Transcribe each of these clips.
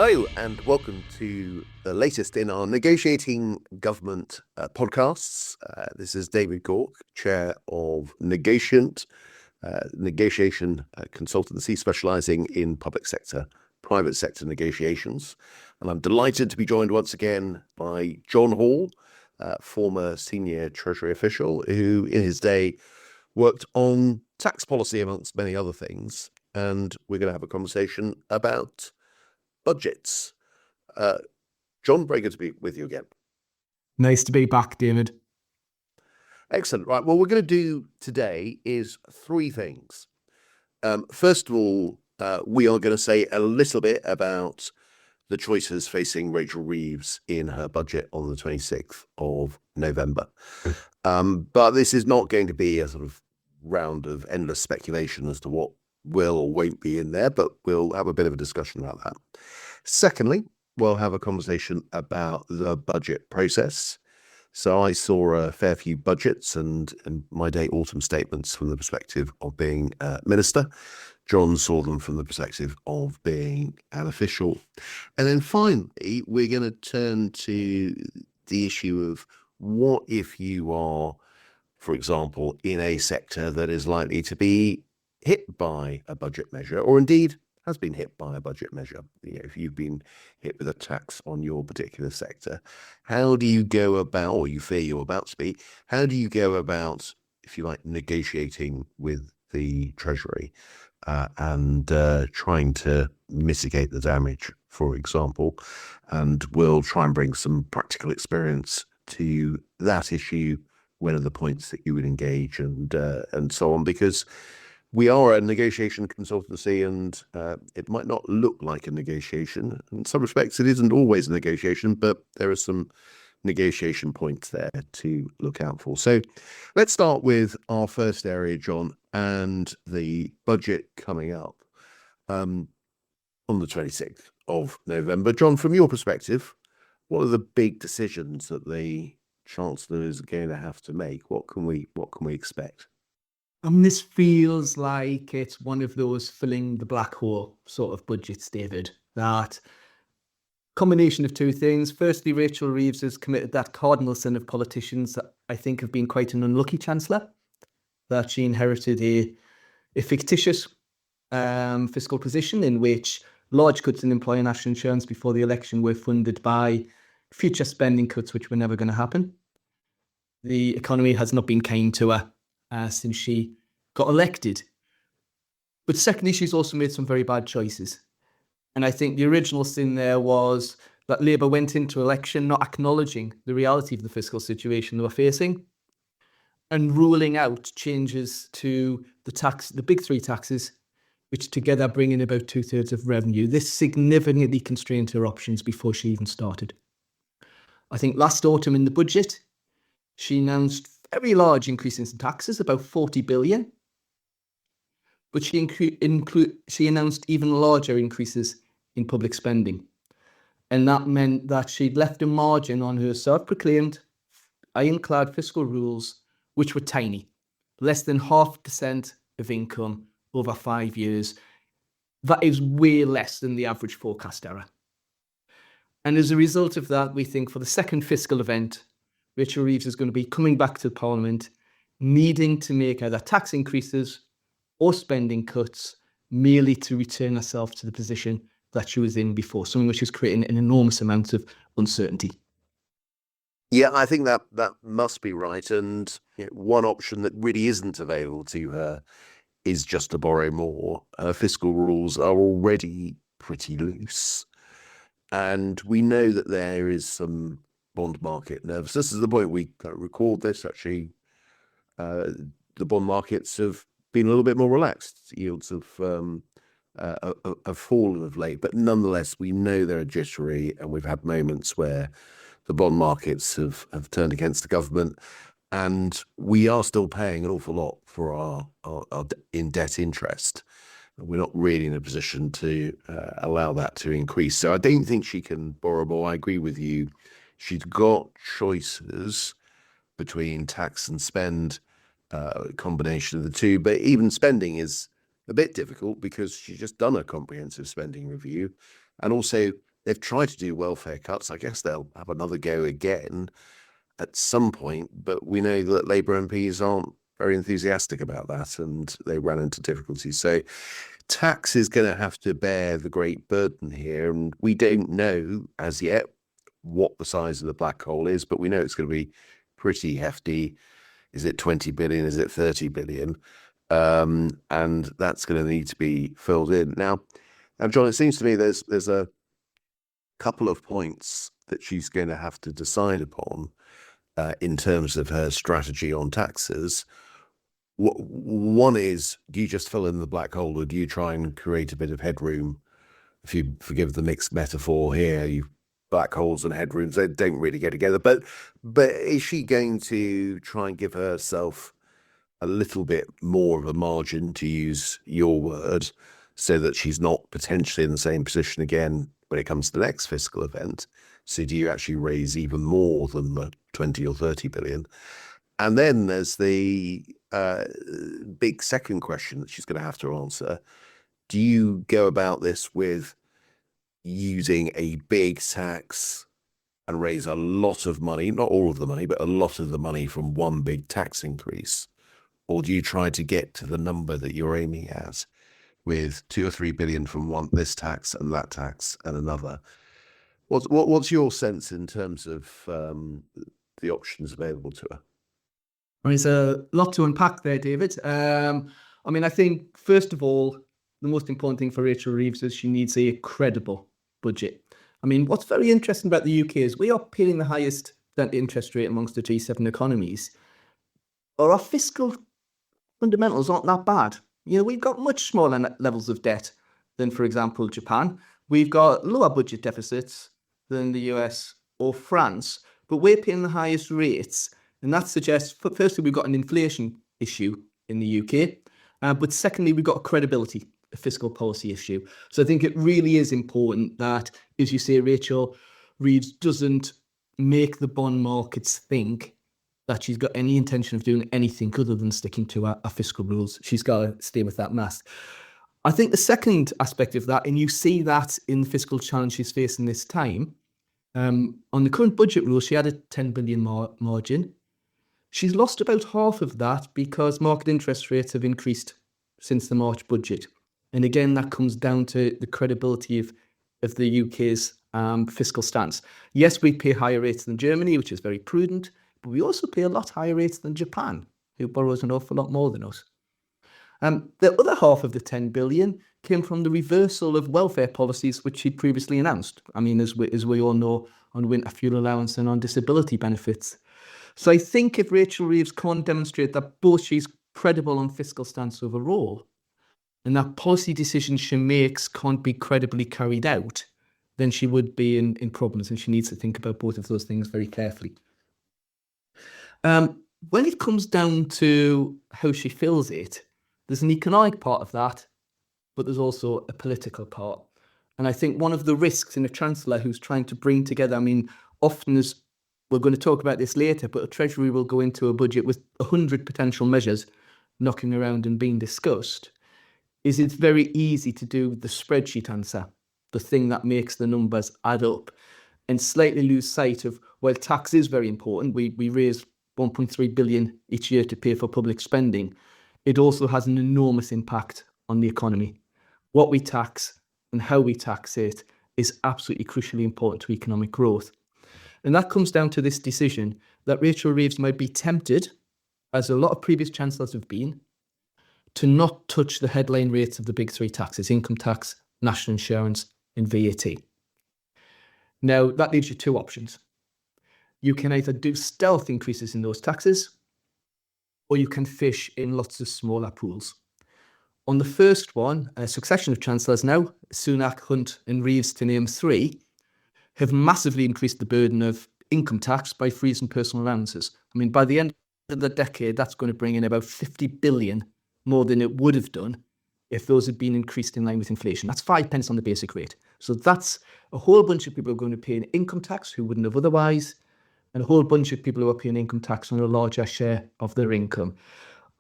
Hello and welcome to the latest in our Negotiating Government podcasts. This is David Gauke, Chair of negotiation consultancy specialising in public sector, private sector negotiations. And I'm delighted to be joined once again by John Hall, former senior Treasury official who in his day worked on tax policy amongst many other things. And we're going to have a conversation about budgets. John, very good to be with you again. Nice to be back, David. Excellent. Right. What we're going to do today is three things. First of all, we are going to say a little bit about the choices facing Rachel Reeves in her budget on the 26th of November. But this is not going to be a sort of round of endless speculation as to what will or won't be in there, but we'll have a bit of a discussion about that. Secondly, we'll have a conversation about the budget process. So I saw a fair few budgets and my day autumn statements from the perspective of being a minister. John saw them from the perspective of being an official. And then finally, we're going to turn to the issue of what if you are, for example, in a sector that is likely to be hit by a budget measure, or indeed has been hit by a budget measure. If you've been hit with a tax on your particular sector, how do you go about, or you fear you're about to be, how do you go about, if you like, negotiating with the Treasury and trying to mitigate the damage, for example? And we'll try and bring some practical experience to that issue. When are the points that you would engage and so on? Because we are a negotiation consultancy and it might not look like a negotiation. In some respects, it isn't always a negotiation, but there are some negotiation points there to look out for. So let's start with our first area, John, and the budget coming up on the 26th of November. John, from your perspective, what are the big decisions that the Chancellor is going to have to make? What can we expect? This feels like it's one of those filling the black hole sort of budgets, David. That combination of two things. Firstly, Rachel Reeves has committed that cardinal sin of politicians that I think have been quite an unlucky Chancellor, that she inherited a fictitious fiscal position in which large cuts in employer national insurance before the election were funded by future spending cuts, which were never going to happen. The economy has not been kind to her since she got elected. But secondly, she's also made some very bad choices. And I think the original sin there was that Labour went into election not acknowledging the reality of the fiscal situation they were facing and ruling out changes to the big three taxes, which together bring in about 2/3 of revenue. This significantly constrained her options before she even started. I think last autumn in the budget, she announced very large increases in taxes, about 40 billion. But she announced even larger increases in public spending. And that meant that she'd left a margin on her self-proclaimed ironclad fiscal rules, which were tiny, less than 0.5% of income over 5 years. That is way less than the average forecast error. And as a result of that, we think for the second fiscal event, Rachel Reeves is going to be coming back to Parliament, needing to make either tax increases or spending cuts merely to return herself to the position that she was in before, something which is creating an enormous amount of uncertainty. Yeah, I think that must be right. And one option that really isn't available to her is just to borrow more. Fiscal rules are already pretty loose. And we know that there is some bond market nervousness. This is the point we record this. Actually, the bond markets have been a little bit more relaxed. Yields have fallen of late, but nonetheless, we know they're jittery, and we've had moments where the bond markets have turned against the government, and we are still paying an awful lot for our in-debt interest. We're not really in a position to allow that to increase. So I don't think she can borrow more. I agree with you. She's got choices between tax and spend, combination of the two, but even spending is a bit difficult because she's just done a comprehensive spending review. And also They've tried to do welfare cuts. I guess they'll have another go again at some point, but we know that Labour MPs aren't very enthusiastic about that, and they ran into difficulties. So tax is going to have to bear the great burden here, and we don't know as yet what the size of the black hole is, but we know it's going to be pretty hefty. Is it 20 billion? Is it 30 billion? And that's going to need to be filled in. Now, John, it seems to me there's a couple of points that she's going to have to decide upon in terms of her strategy on taxes. One is, do you just fill in the black hole, or do you try and create a bit of headroom? If you forgive the mixed metaphor here, you black holes and headrooms, they don't really go together. But is she going to try and give herself a little bit more of a margin, to use your word, so that she's not potentially in the same position again when it comes to the next fiscal event? So do you actually raise even more than the 20 or 30 billion? And then there's the big second question that she's going to have to answer. Do you go about this with using a big tax and raise a lot of money, not all of the money, but a lot of the money from one big tax increase? Or do you try to get to the number that you're aiming at with 2 or 3 billion from this tax and that tax and another? What's your sense in terms of the options available to her? There's a lot to unpack there, David. I think, first of all, the most important thing for Rachel Reeves is she needs a credible budget. What's very interesting about the UK is we are paying the highest interest rate amongst the G7 economies. Or our fiscal fundamentals aren't that bad. We've got much smaller levels of debt than, for example, Japan. We've got lower budget deficits than the US or France, but we're paying the highest rates. And that suggests, firstly, we've got an inflation issue in the UK, but secondly, we've got a credibility, a fiscal policy issue. So I think it really is important that, as you say, Rachel Reeves doesn't make the bond markets think that she's got any intention of doing anything other than sticking to our fiscal rules. She's got to stay with that mast. I think the second aspect of that, and you see that in the fiscal challenge she's facing this time, on the current budget rules, she had a 10 billion margin. She's lost about half of that because market interest rates have increased since the March budget. And again, that comes down to the credibility of the UK's fiscal stance. Yes, we pay higher rates than Germany, which is very prudent, but we also pay a lot higher rates than Japan, who borrows an awful lot more than us. The other half of the 10 billion came from the reversal of welfare policies which she'd previously announced. As we all know, on winter fuel allowance and on disability benefits. So I think if Rachel Reeves can't demonstrate that both she's credible on fiscal stance overall, and that policy decisions she makes can't be credibly carried out, then she would be in problems, and she needs to think about both of those things very carefully. When it comes down to how she fills it, there's an economic part of that, but there's also a political part. And I think one of the risks in a Chancellor who's trying to bring together, often as we're going to talk about this later, but a Treasury will go into a budget with 100 potential measures knocking around and being discussed, is it's very easy to do the spreadsheet answer, the thing that makes the numbers add up, and slightly lose sight of, well, tax is very important. We raise 1.3 billion each year to pay for public spending. It also has an enormous impact on the economy. What we tax and how we tax it is absolutely crucially important to economic growth. And that comes down to this decision that Rachel Reeves might be tempted, as a lot of previous chancellors have been, to not touch the headline rates of the big three taxes: income tax, national insurance, and VAT. Now, that leaves you two options. You can either do stealth increases in those taxes, or you can fish in lots of smaller pools. On the first one, a succession of chancellors now, Sunak, Hunt, and Reeves, to name three, have massively increased the burden of income tax by freezing personal allowances. By the end of the decade, that's going to bring in about 50 billion more than it would have done if those had been increased in line with inflation. That's 5 pence on the basic rate. So that's a whole bunch of people who are going to pay an income tax who wouldn't have otherwise, and a whole bunch of people who are paying income tax on a larger share of their income.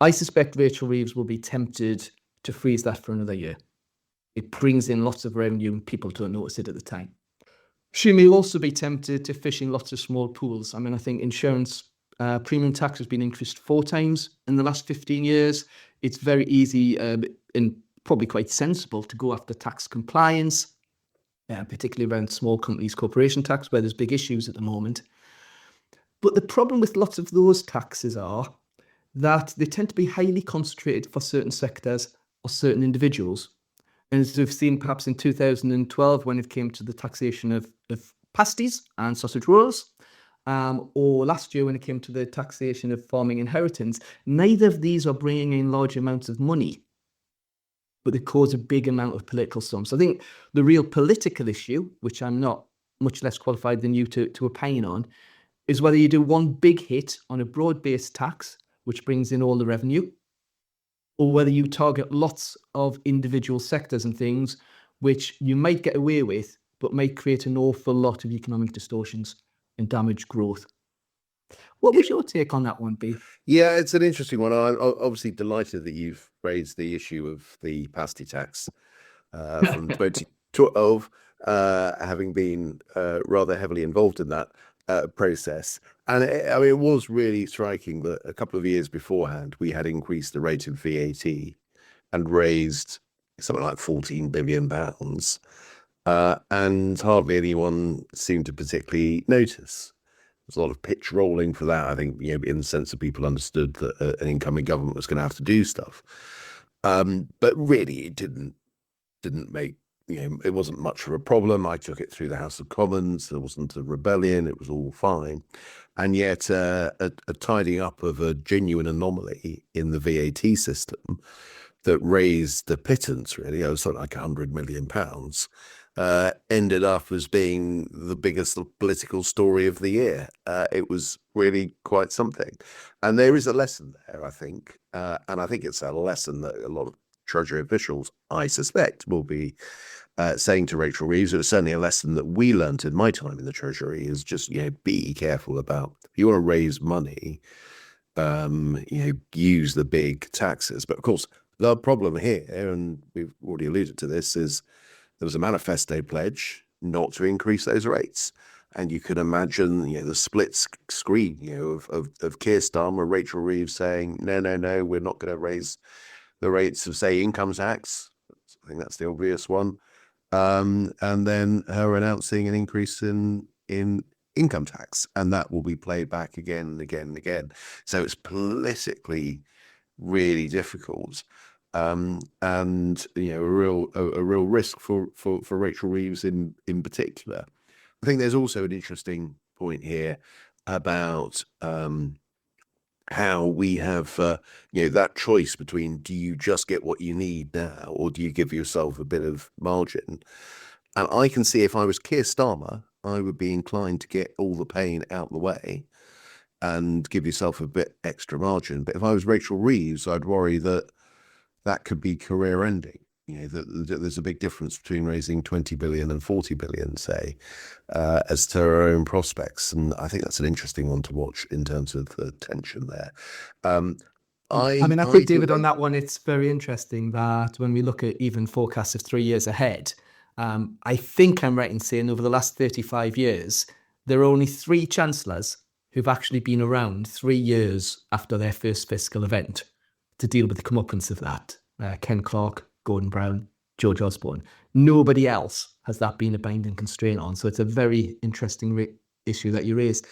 I suspect Rachel Reeves will be tempted to freeze that for another year. It brings in lots of revenue and people don't notice it at the time. She may also be tempted to fish in lots of small pools. I mean, I think insurance premium tax has been increased 4 times in the last 15 years. It's very easy and probably quite sensible to go after tax compliance, particularly around small companies, corporation tax, where there's big issues at the moment. But the problem with lots of those taxes are that they tend to be highly concentrated for certain sectors or certain individuals. And as we've seen perhaps in 2012 when it came to the taxation of pasties and sausage rolls, or last year when it came to the taxation of farming inheritance, neither of these are bringing in large amounts of money, but they cause a big amount of political sums. I think the real political issue, which I'm not much less qualified than you to opine on, is whether you do one big hit on a broad-based tax, which brings in all the revenue, or whether you target lots of individual sectors and things which you might get away with, but might create an awful lot of economic distortions and damage growth. What was your take on that one, B? Yeah, it's an interesting one. I'm obviously delighted that you've raised the issue of the pasty tax from 2012, having been rather heavily involved in that process. And it was really striking that a couple of years beforehand, we had increased the rate of VAT and raised something like £14 billion. And hardly anyone seemed to particularly notice. There's a lot of pitch rolling for that, I think, in the sense that people understood that an incoming government was going to have to do stuff. But really, it didn't make, it wasn't much of a problem. I took it through the House of Commons. There wasn't a rebellion. It was all fine. And yet a tidying up of a genuine anomaly in the VAT system that raised the pittance, really, it was something like £100 million, ended up as being the biggest political story of the year. It was really quite something. And there is a lesson there, I think. And I think it's a lesson that a lot of Treasury officials, I suspect, will be saying to Rachel Reeves. It was certainly a lesson that we learned in my time in the Treasury, is just, be careful about, if you want to raise money, use the big taxes. But of course, the problem here, and we've already alluded to this, is there was a manifesto pledge not to increase those rates. And you can imagine, the split screen, of Keir Starmer, Rachel Reeves saying, no, we're not going to raise the rates of, say, income tax. I think that's the obvious one. And then her announcing an increase in income tax, and that will be played back again and again and again. So it's politically really difficult, and a real risk for Rachel Reeves in particular. I think there's also an interesting point here about how we have that choice between, do you just get what you need now, or do you give yourself a bit of margin? And I can see, if I was Keir Starmer, I would be inclined to get all the pain out the way and give yourself a bit extra margin. But if I was Rachel Reeves, I'd worry that could be career ending. That there's a big difference between raising 20 billion and 40 billion, say, as to her own prospects. And I think that's an interesting one to watch in terms of the tension there. I think, David, on that one, it's very interesting that when we look at even forecasts of 3 years ahead, I think I'm right in saying over the last 35 years, there are only 3 chancellors who've actually been around 3 years after their first fiscal event to deal with the comeuppance of that. Ken Clarke, Gordon Brown, George Osborne. Nobody else has that been a binding constraint on. So it's a very interesting issue that you raised.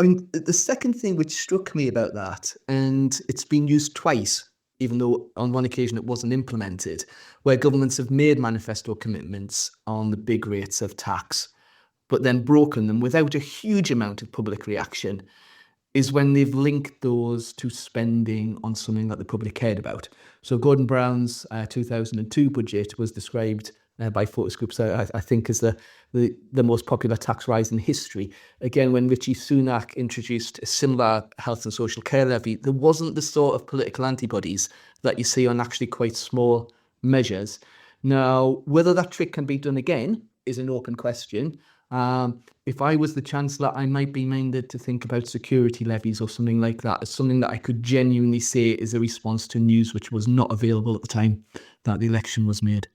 I mean, the second thing which struck me about that, and it's been used twice, even though on one occasion it wasn't implemented, where governments have made manifesto commitments on the big rates of tax, but then broken them without a huge amount of public reaction, is when they've linked those to spending on something that the public cared about. So Gordon Brown's 2002 budget was described by focus groups, I think, as the most popular tax rise in history. Again, when Rishi Sunak introduced a similar health and social care levy, there wasn't the sort of political antibodies that you see on actually quite small measures. Now, whether that trick can be done again is an open question. If I was the Chancellor, I might be minded to think about security levies or something like that as something that I could genuinely say is a response to news which was not available at the time that the election was made.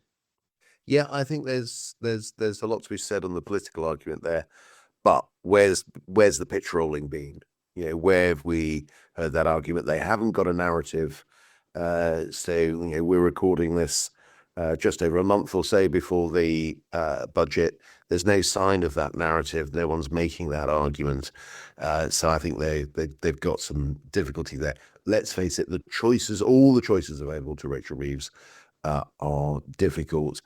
Yeah, I think there's a lot to be said on the political argument there, but where's the pitch rolling been? Where have we heard that argument? They haven't got a narrative. So we're recording this just over a month or so before the budget. There's no sign of that narrative. No one's making that argument. So I think they've got some difficulty there. Let's face it, all the choices available to Rachel Reeves are difficult.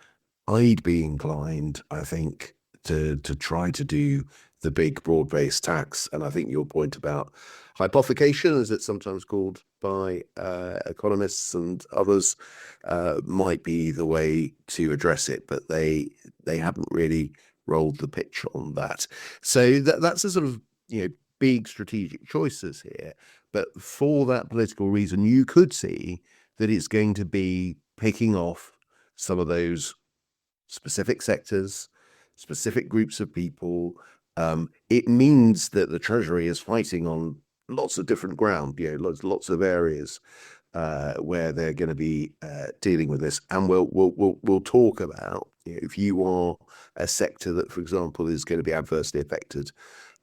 I'd be inclined, I think, to try to do the big broad-based tax. And I think your point about hypothecation, as it's sometimes called by economists and others, might be the way to address it, but they haven't really rolled the pitch on that. So that's a sort of big strategic choices here. But for that political reason, you could see that it's going to be picking off some of those specific sectors, specific groups of people. It means that the Treasury is fighting on lots of different ground, lots of areas where they're going to be dealing with this. And we'll talk about if you are a sector that, for example, is going to be adversely affected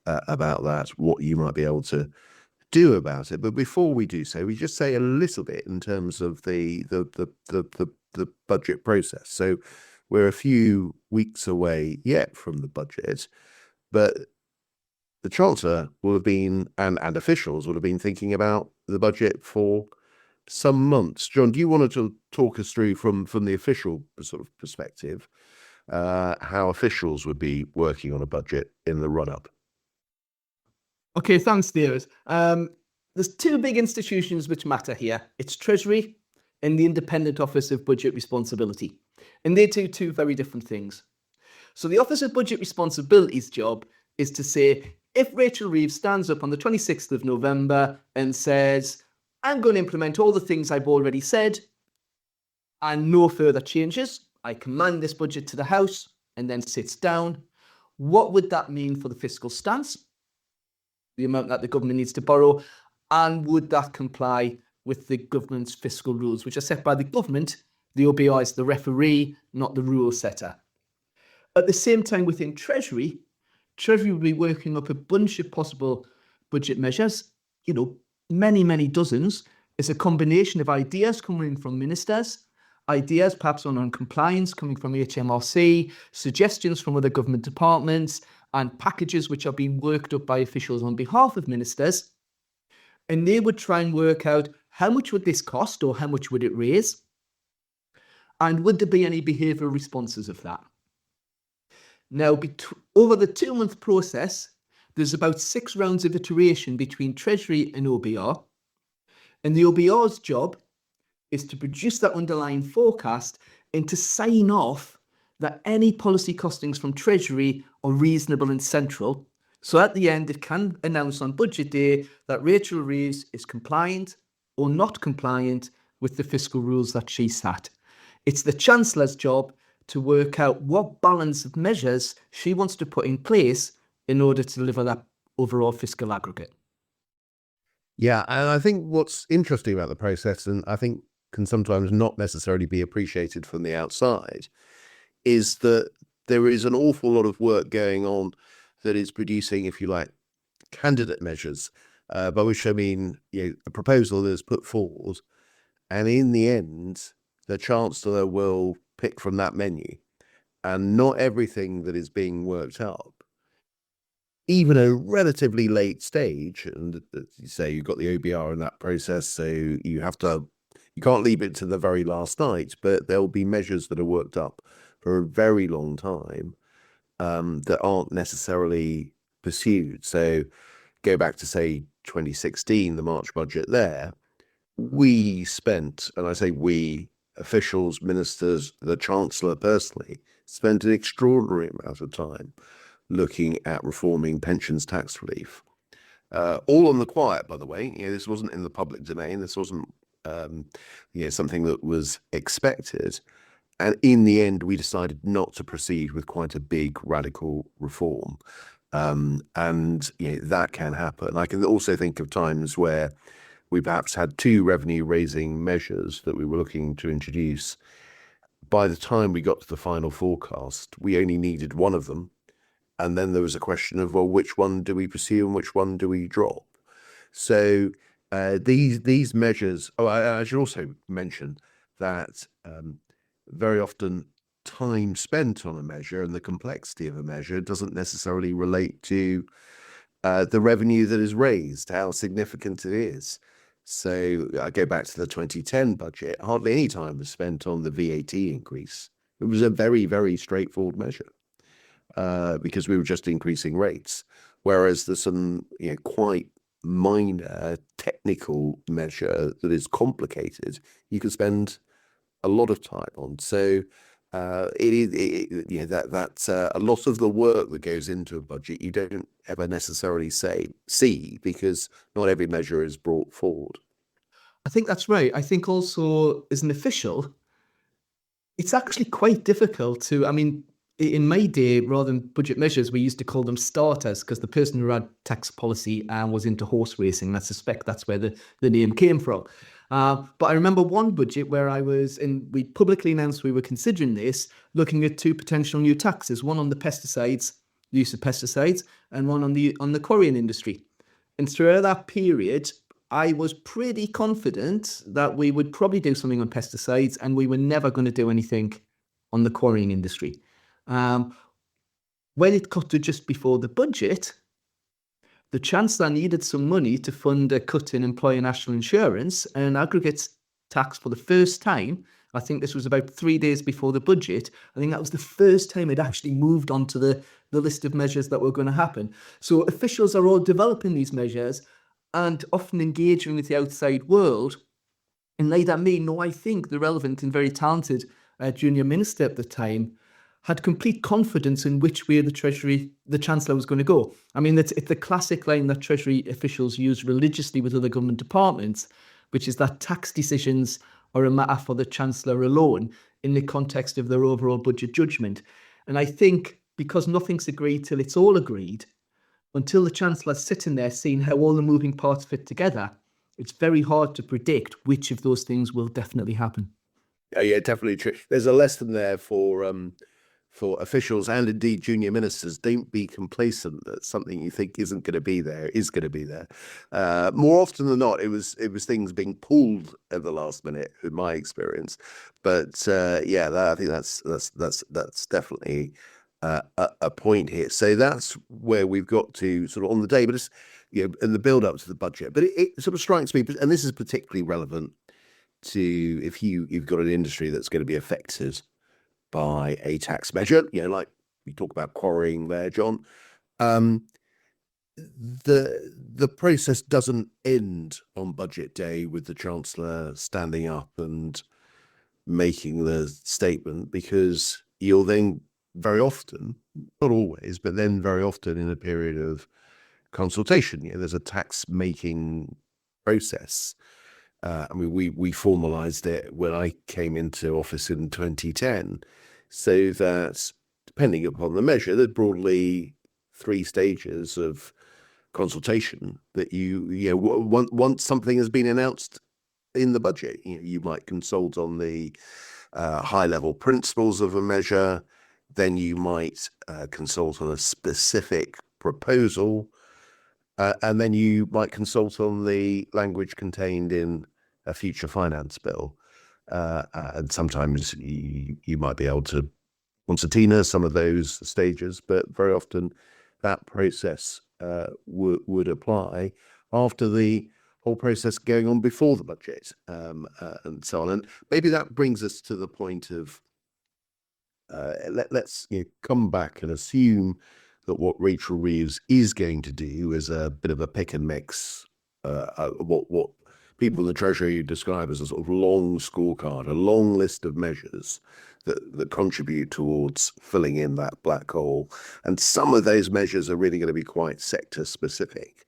about that, what you might be able to do about it. But before we do so, we just say a little bit in terms of the budget process. So we're a few weeks away yet from the budget, but the Chancellor will have been, and officials will have been thinking about the budget for some months. John, do you want to talk us through from the official sort of perspective, how officials would be working on a budget in the run-up? Okay, thanks, David. There's two big institutions which matter here. It's Treasury and the Independent Office of Budget Responsibility. And they do two very different things. So the Office of Budget Responsibility's job is to say, if Rachel Reeves stands up on the 26th of November and says, I'm going to implement all the things I've already said and no further changes, I command this budget to the House, and then sits down, what would that mean for the fiscal stance, the amount that the government needs to borrow, and would that comply with the government's fiscal rules, which are set by the government? The OBR is the referee, not the rule setter. At the same time, within Treasury will be working up a bunch of possible budget measures, many dozens. It's a combination of ideas coming from ministers, ideas perhaps on compliance coming from HMRC, suggestions from other government departments, and packages which are being worked up by officials on behalf of ministers. And they would try and work out how much would this cost or how much would it raise? And would there be any behavioural responses of that? Now, over the 2-month process, there's about 6 rounds of iteration between Treasury and OBR. And the OBR's job is to produce that underlying forecast and to sign off that any policy costings from Treasury are reasonable and central. So at the end, it can announce on budget day that Rachel Reeves is compliant or not compliant with the fiscal rules that she set. It's the Chancellor's job to work out what balance of measures she wants to put in place in order to deliver that overall fiscal aggregate. Yeah, and I think what's interesting about the process, and I think can sometimes not necessarily be appreciated from the outside, is that there is an awful lot of work going on that is producing, if you like, candidate measures, by which I mean a proposal that is put forward, and in the end, the Chancellor will pick from that menu, and not everything that is being worked up, even a relatively late stage, and you say you've got the OBR in that process, so you can't leave it to the very last night, but there'll be measures that are worked up for a very long time that aren't necessarily pursued. So go back to, say, 2016, the March budget there, we spent, and I say we, officials, ministers, the Chancellor personally, spent an extraordinary amount of time looking at reforming pensions tax relief. All on the quiet, by the way. This wasn't in the public domain. This wasn't something that was expected. And in the end, we decided not to proceed with quite a big radical reform. And that can happen. I can also think of times where we perhaps had 2 revenue-raising measures that we were looking to introduce, by the time we got to the final forecast, we only needed one of them. And then there was a question of, well, which one do we pursue and which one do we drop? So these measures, I should also mention that very often time spent on a measure and the complexity of a measure doesn't necessarily relate to the revenue that is raised, how significant it is. So I go back to the 2010 budget, hardly any time was spent on the VAT increase. It was a very, very straightforward measure because we were just increasing rates. Whereas there's some quite minor technical measure that is complicated, you can spend a lot of time on. So that's a lot of the work that goes into a budget you don't ever necessarily see because not every measure is brought forward. I think that's right. I think also as an official, it's actually quite difficult to, I mean, in my day, rather than budget measures, we used to call them starters because the person who had tax policy was into horse racing. And I suspect that's where the name came from. But I remember one budget where we publicly announced we were considering this, looking at two potential new taxes, one on the pesticides, the use of pesticides, and one on the quarrying industry. And throughout that period, I was pretty confident that we would probably do something on pesticides and we were never going to do anything on the quarrying industry. When it got to just before the budget, the Chancellor needed some money to fund a cut in employer national insurance and aggregate tax for the first time. I think this was about 3 days before the budget. I think that was the first time it actually moved onto the list of measures that were going to happen. So officials are all developing these measures and often engaging with the outside world. And like that I think the relevant and very talented junior minister at the time had complete confidence in which way the Chancellor was going to go. I mean, it's the classic line that Treasury officials use religiously with other government departments, which is that tax decisions are a matter for the Chancellor alone in the context of their overall budget judgment. And I think because nothing's agreed till it's all agreed, until the Chancellor's sitting there seeing how all the moving parts fit together, it's very hard to predict which of those things will definitely happen. Yeah, definitely true. There's a lesson there for officials and indeed junior ministers. Don't be complacent that something you think isn't going to be there is going to be there. More often than not, it was things being pulled at the last minute, in my experience. But I think that's definitely a point here. So that's where we've got to sort of on the day, but it's in the build up to the budget. But it sort of strikes me, and this is particularly relevant to if you've got an industry that's going to be affected by a tax measure, like we talk about quarrying there, John. The process doesn't end on budget day with the Chancellor standing up and making the statement, because you'll then very often, not always, but then very often in a period of consultation, there's a tax making process. I mean, we formalized it when I came into office in 2010, so that depending upon the measure, there's broadly 3 stages of consultation that once something has been announced in the budget, you might consult on the high level principles of a measure, then you might consult on a specific proposal, and then you might consult on the language contained in a future finance bill. And sometimes you might be able to concertina some of those stages, but very often that process would apply after the whole process going on before the budget, and so on. And maybe that brings us to the point of let's come back and assume that what Rachel Reeves is going to do is a bit of a pick and mix, what people in the Treasury describe as a sort of long scorecard, a long list of measures that contribute towards filling in that black hole. And some of those measures are really going to be quite sector specific.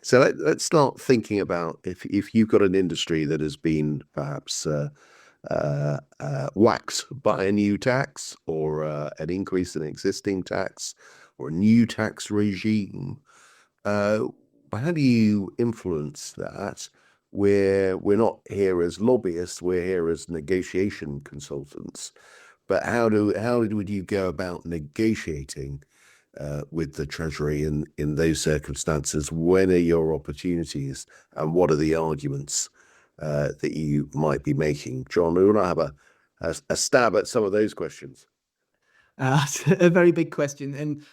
So let's start thinking about if you've got an industry that has been perhaps waxed by a new tax, or an increase in existing tax, or a new tax regime. How do you influence that we're not here as lobbyists, we're here as negotiation consultants. But how would you go about negotiating with the Treasury in those circumstances? When are your opportunities, and what are the arguments that you might be making? John, we want to have a stab at some of those questions. It's a very big question. And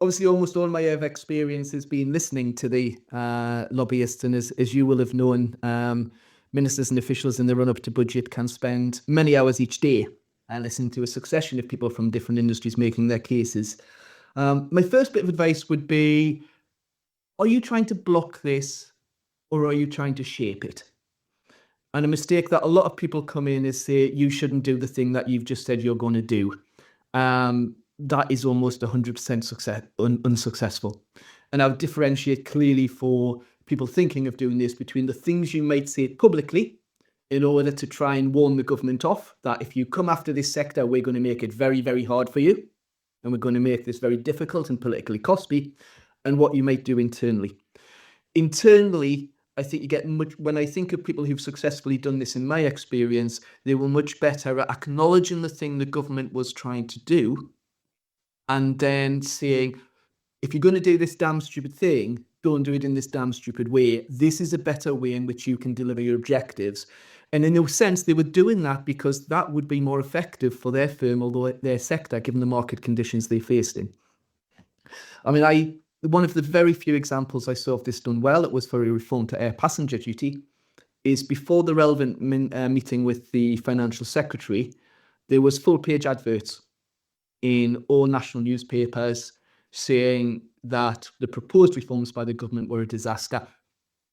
obviously, almost all my experience has been listening to the lobbyists. And as you will have known, ministers and officials in the run-up to budget can spend many hours each day listening to a succession of people from different industries making their cases. My first bit of advice would be, are you trying to block this, or are you trying to shape it? And a mistake that a lot of people come in is say, you shouldn't do the thing that you've just said you're going to do. That is almost 100% unsuccessful. And I would differentiate clearly for people thinking of doing this between the things you might say publicly in order to try and warn the government off that if you come after this sector, we're going to make it very, very hard for you. And we're going to make this very difficult and politically costly, and what you might do internally. Internally, I think you get much, when I think of people who've successfully done this in my experience, they were much better at acknowledging the thing the government was trying to do, and then saying, if you're going to do this damn stupid thing, don't do it in this damn stupid way. This is a better way in which you can deliver your objectives. And in a sense, they were doing that because that would be more effective for their firm or their sector, given the market conditions they faced in. I mean, one of the very few examples I saw of this done well, it was for a reform to air passenger duty, is before the relevant meeting with the financial secretary, there was full-page adverts in all national newspapers saying that the proposed reforms by the government were a disaster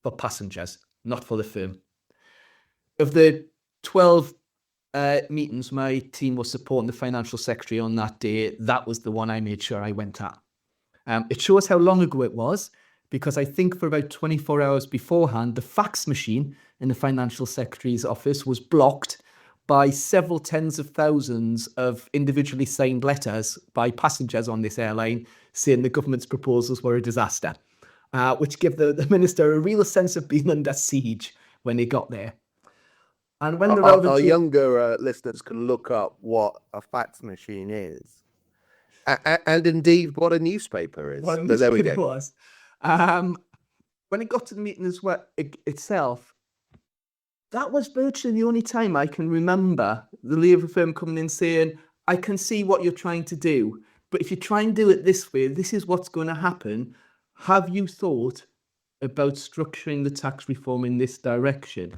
for passengers, not for the firm. Of the 12 meetings my team was supporting the financial secretary on that day, that was the one I made sure I went at. It shows how long ago it was, because I think for about 24 hours beforehand, the fax machine in the financial secretary's office was blocked by several tens of thousands of individually signed letters by passengers on this airline saying the government's proposals were a disaster, which gave the minister a real sense of being under siege when he got there. And when the relevant our younger listeners can look up what a fax machine is, and indeed what a newspaper is. What But there we go. it was. When it got to the meeting as well itself, that was virtually the only time I can remember the Labour firm coming in saying, I can see what you're trying to do, but if you try and do it this way, this is what's going to happen. Have you thought about structuring the tax reform in this direction?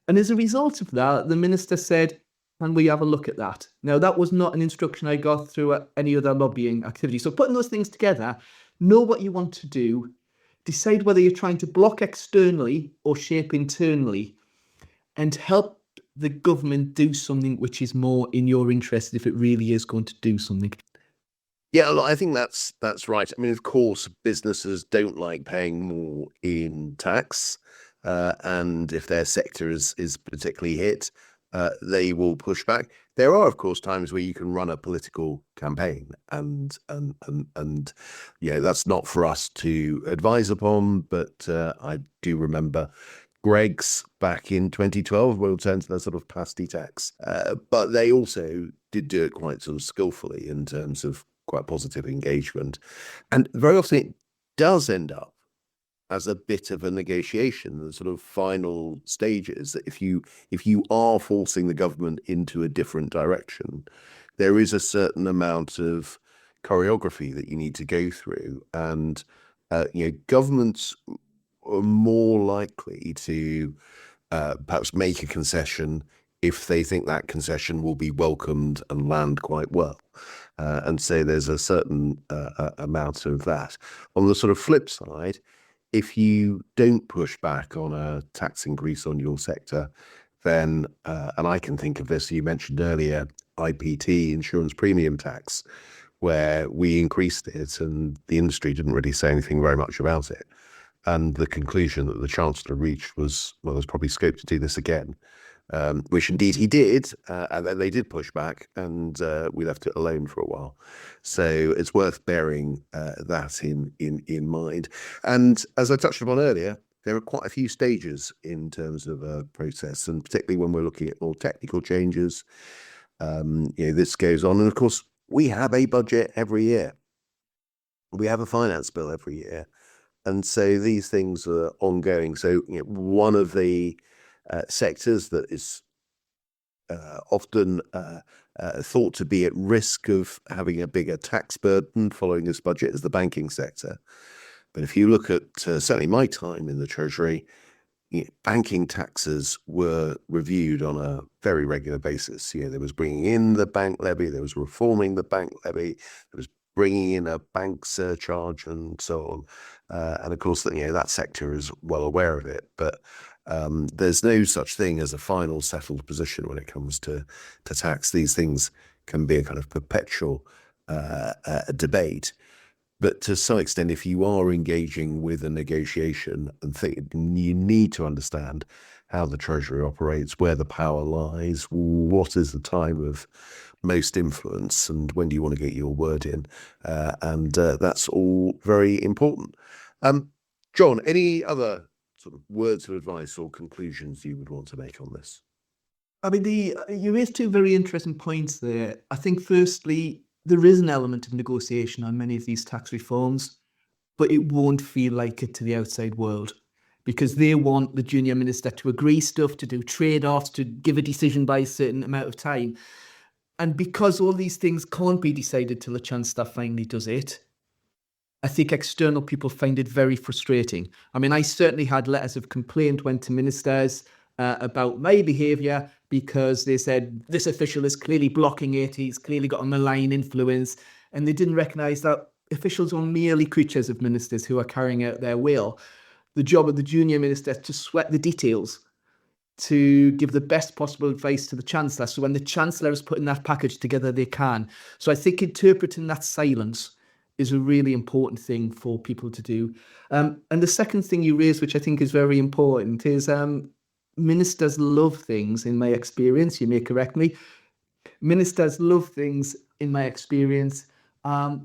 And as a result of that, the minister said, can we have a look at that? Now, that was not an instruction I got through any other lobbying activity. So putting those things together, know what you want to do, decide whether you're trying to block externally or shape internally, and help the government do something which is more in your interest if it really is going to do something. Yeah, look, I think that's right. I mean, of course, businesses don't like paying more in tax, and if their sector is particularly hit, they will push back. There are, of course, times where you can run a political campaign, and yeah, that's not for us to advise upon. But I do remember Greg's back in 2012 will turn to the sort of pasty tax, but they also did do it quite sort of skillfully in terms of quite positive engagement, and very often it does end up as a bit of a negotiation, the sort of final stages, that if you are forcing the government into a different direction, there is a certain amount of choreography that you need to go through, and governments are more likely to perhaps make a concession if they think that concession will be welcomed and land quite well. And so there's a certain amount of that. On the sort of flip side, if you don't push back on a tax increase on your sector, then, and I can think of this, you mentioned earlier, IPT, insurance premium tax, where we increased it and the industry didn't really say anything very much about it. And the conclusion that the Chancellor reached was, well, there's probably scope to do this again, which indeed he did. And then they did push back, and we left it alone for a while. So it's worth bearing that in mind. And as I touched upon earlier, there are quite a few stages in terms of a process, and particularly when we're looking at more technical changes, this goes on. And of course, we have a budget every year. We have a finance bill every year. And so these things are ongoing. So one of the sectors that is often thought to be at risk of having a bigger tax burden following this budget is the banking sector. But if you look at certainly my time in the Treasury, banking taxes were reviewed on a very regular basis. There was bringing in the bank levy, there was reforming the bank levy, there was bringing in a bank surcharge and so on. And of course, that sector is well aware of it. But there's no such thing as a final settled position when it comes to tax. These things can be a kind of perpetual debate. But to some extent, if you are engaging with a negotiation you need to understand how the Treasury operates, where the power lies, what is the time of most influence, and when do you want to get your word in. And that's all very important. John, any other sort of words of advice or conclusions you would want to make on this? I mean, you raised two very interesting points there. I think, firstly, there is an element of negotiation on many of these tax reforms, but it won't feel like it to the outside world, because they want the junior minister to agree stuff, to do trade-offs, to give a decision by a certain amount of time. And because all these things can't be decided till the Chancellor finally does it, I think external people find it very frustrating. I mean, I certainly had letters of complaint went to ministers about my behaviour, because they said this official is clearly blocking it, he's clearly got a malign influence, and they didn't recognise that officials are merely creatures of ministers who are carrying out their will. The job of the junior minister is to sweat the details, to give the best possible advice to the Chancellor, so when the Chancellor is putting that package together, they can. So I think interpreting that silence is a really important thing for people to do. And the second thing you raised, which I think is very important, is ministers love things, in my experience, you may correct me, ministers love things, in my experience,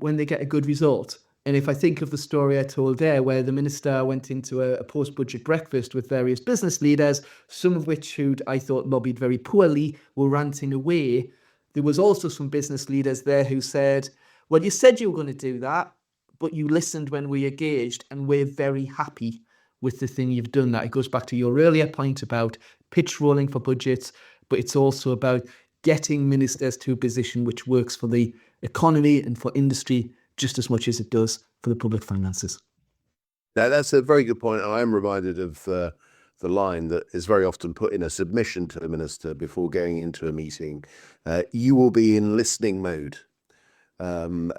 when they get a good result. And if I think of the story I told there, where the minister went into a post-budget breakfast with various business leaders, some of which who'd I thought lobbied very poorly were ranting away, there was also some business leaders there who said, well, you said you were going to do that, but you listened when we engaged, and we're very happy with the thing you've done. That it goes back to your earlier point about pitch rolling for budgets, but it's also about getting ministers to a position which works for the economy and for industry just as much as it does for the public finances. Now, that's a very good point. I am reminded of the line that is very often put in a submission to the minister before going into a meeting. You will be in listening mode,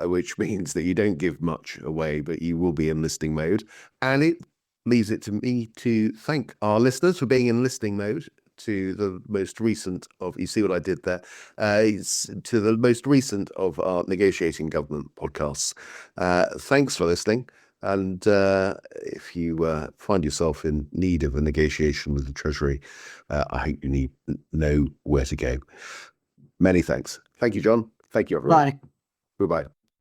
which means that you don't give much away, but you will be in listening mode. And it leaves it to me to thank our listeners for being in listening mode to the most recent of, you see what I did there, to the most recent of our Negotiating Government podcasts. Thanks for listening. And if you find yourself in need of a negotiation with the Treasury, I hope you know where to go. Many thanks. Thank you, John. Thank you, everyone. Bye. Goodbye.